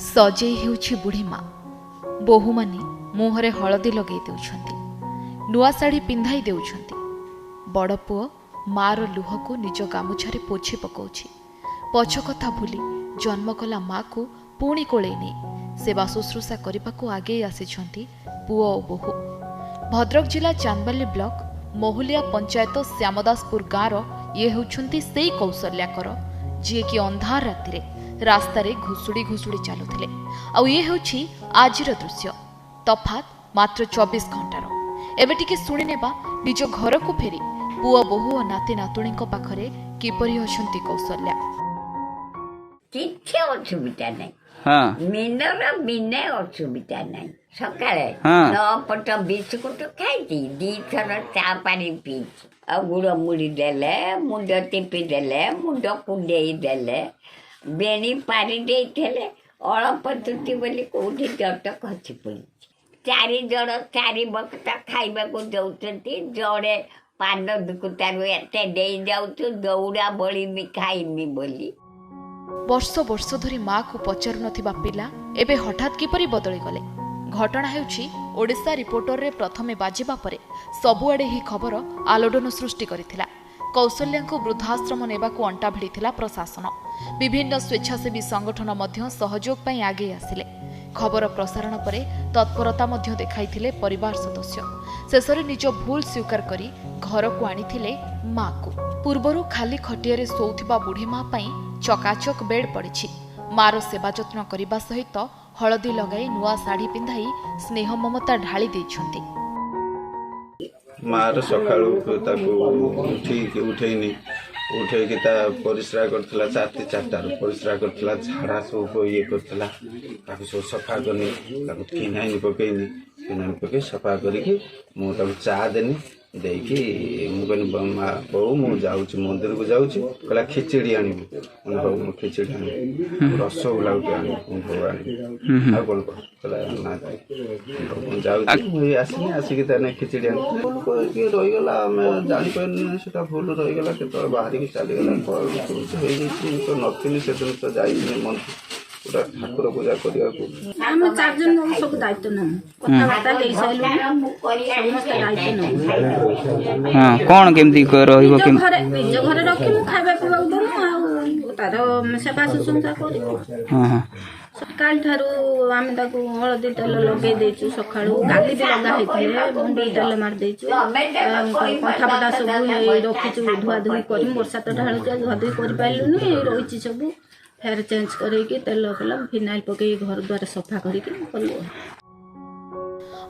सजेई हेउछि बुढ़ी माँ बोहू माने मुहरे हलदी लगे देउछंती नुआ साड़ी पिंधाई देउछंती बड़ पुओ मार लुह को निज गामुछारे पोछि पकाउछि पछ कथा भूली जन्म कला माँ को पुणी कोले नहीं सेवा शुश्रूषा करने आगे आसिछंती पुओ और बोहू। भद्रक जिला चांदबाली ब्लॉक महुलिया पंचायत श्यामदासपुर गाँवर ये होउछंती सेई कौशल्याकर जी कि अंधार राति रास्तार घुषुड़ी घुषुड़ी चलुथिले आउ ये होउछि आजिर दृश्य तफात मात्र 24 घंटार। एबे टिके सुनि नेबा निज घर को फेरी पुओ बोहू और नाती नातुणी पाखरे किपरि अछंती कौशल्या। किछि असुविधा नहीं हाँ मिनर बिना असुविधा नहीं सकाळे हाँ। 9 पट बिस्कुट खाइती 2 थर चा पानी पीची आ गुड़ मुड़ी देले मुंड टिपी देले मुंड कुंडेई देले बेणी पारी देइथेले अल्प तुति बोली कोठी जट खसी पड़ी 4 जण 4 वक्त खाइबा को दउचंती जड़े पान दुकुतारु एते देई जाउछु दौड़ा बळी मी खाइमी बोली। वर्ष वर्ष धरी माँ को पचारु नथिबा पिला एबे हठात किपरि बदली गले। घटना हेउछि ओडिशा रिपोर्टर रे प्रथमे बाजिबा परे सबुआडे ही खबर आलोडन सृष्टि करिथिला। कौशल्या को वृद्धाश्रम नेबाकू अंटा भिड़िथिला प्रशासन। विभिन्न स्वेच्छासेवी संगठन मध्य सहयोग पई आगे आसिले। खबर प्रसारण परे तत्परता मध्य देखाइथिले परिवार सदस्य। शेषरे निज भूल स्वीकार करी घर को आनिथिले माँ को। पूर्वरु खाली खटियारे सोउथिबा बुढ़ी माँ पई चकाचक बेड पड़िछि। मार सेवा जत्न करने सहित हलदी लगाई नुआ साड़ी पिंधाई स्नेह ममता ढाली देइछंती। मार सकाळू उठेनी उठेकी परिश्रा करथिला 4:00 परिश्रा करथिला झाड़ा सब ये करथिला ताकू सब सफा करनी ताकू फिनाइल पकई सफा करिकी मु ताकू चा देनी देकी मु कहनी बहु मु जाउची मंदिर को जाउची कहला खिचड़ी आनिबू मन हो मु खिचड़ी आनी रसगुल्ला के आनी भगवान आ कोन कहला ना जाउची मु आसीनी आसीकी तने खिचड़ी आनी भूल के रहि गेला मैं जानि पानी सेटा भूल रहि गेला के बाहर के चली गेला होई जैसी तो नथिनी से दिन तो जाई मन पूरा ठाकुर पूजा करिया को हम 4 जन सब दायित्व न कथा बाता ले साइलो समस्त दायित्व न हां कोन केमती रहिबो के निज घरे रखि मु खाइबा पिबा दनु आ तार सेवा शुश्रूषा करी हां हां सकाल थारू आमे ताकू हळदी तेल लगे देचु सकाळू गाली भी लगा हेथिले मुंडी तेल मार देचु कथा बाता सब रखिचु धुआ धुई करी वर्षा तो ढाळु धुआ धुई करि पाइलुनी रहिछि सब फेर चेंज करके तेल कलम फिनाइल पकई घर द्वार सफा करके कलु।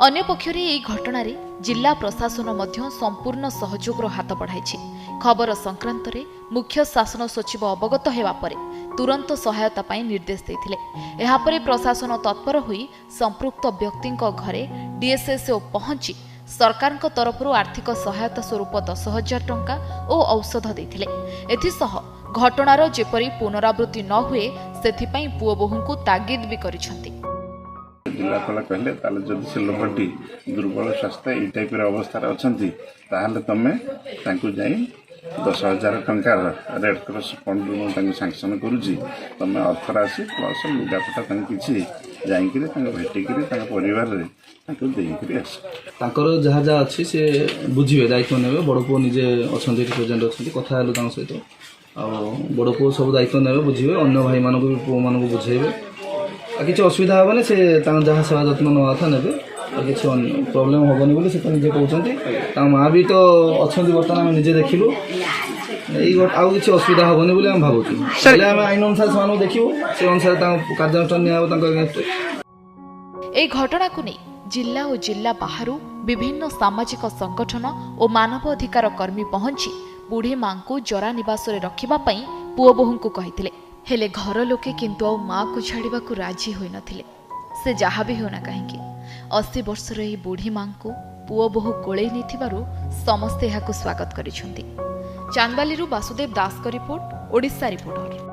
अन्य पक्षरे एही घटना रे जिला प्रशासन मध्य संपूर्ण सहयोग हाथ बढ़ाई। खबर संक्रांत रे मुख्य शासन सचिव अवगत हेबा परे तुरंत सहायता पाई निर्देश देथिले। एहा परे प्रशासन तत्पर होई संपृक्त व्यक्तिंक घरे डीएसएसओ पहुंची सरकार तरफ आर्थिक सहायता स्वरूप 10,000 टंका और औषध देथिले। एथिसह घटनार जेपरी पुनरावृत्ति न हुए सेथिपाई पुओ बोहू को तागिद भी करिसंती। जिलापाल कहले ताले जदि से लोकटी दुर्बल स्वास्थ्य ई टाइप अवस्था अच्छी ताहले तमे तांकु जाई 10,000 टंका रेड क्रॉस फंड जो सांक्शन करुची तमे अर्थ राशि प्लस लुगापटा किसी जाइए भेटिक परिवार जहाँ जहाँ अच्छी से बुझे दायित्व ने बड़ पु निजे अच्छा प्रेजेंट अच्छा कथा सहित आ बड़ पु सब दायित्व ने बुझे अन्य भाई मान भी पु मान बुझेबे किसी असुविधा हेनी से जहाँ सेवा जत्न नवा था ने किसी प्रोब्लेम हेनी बोली से निजे कहते माँ भी तो अच्छा बर्तमान आम निजे देखलु आउ किसी असुविधा हेनी बोली भावुँ आईन अनुसार से देखू से अनुसार कार्यानुष्ठान ए घटना को नहीं जिला और जिला बाहर विभिन्न सामाजिक संगठन और मानव अधिकार कर्मी पहुंची बुढ़ी माँ को जरा निवास रखा पुओ बोहू को कही हेले घर लोके किंतु आ माँ को छाड़ा को राजी होई नथिले। से जहाँ भी होना कहीं 80 वर्षर यही बुढ़ी माँ को पुओ बोहू कोले समस्ते यहाँ स्वागत करिसेंती। चांदबाली वासुदेव दास का रिपोर्ट, ओडिशा रिपोर्टर।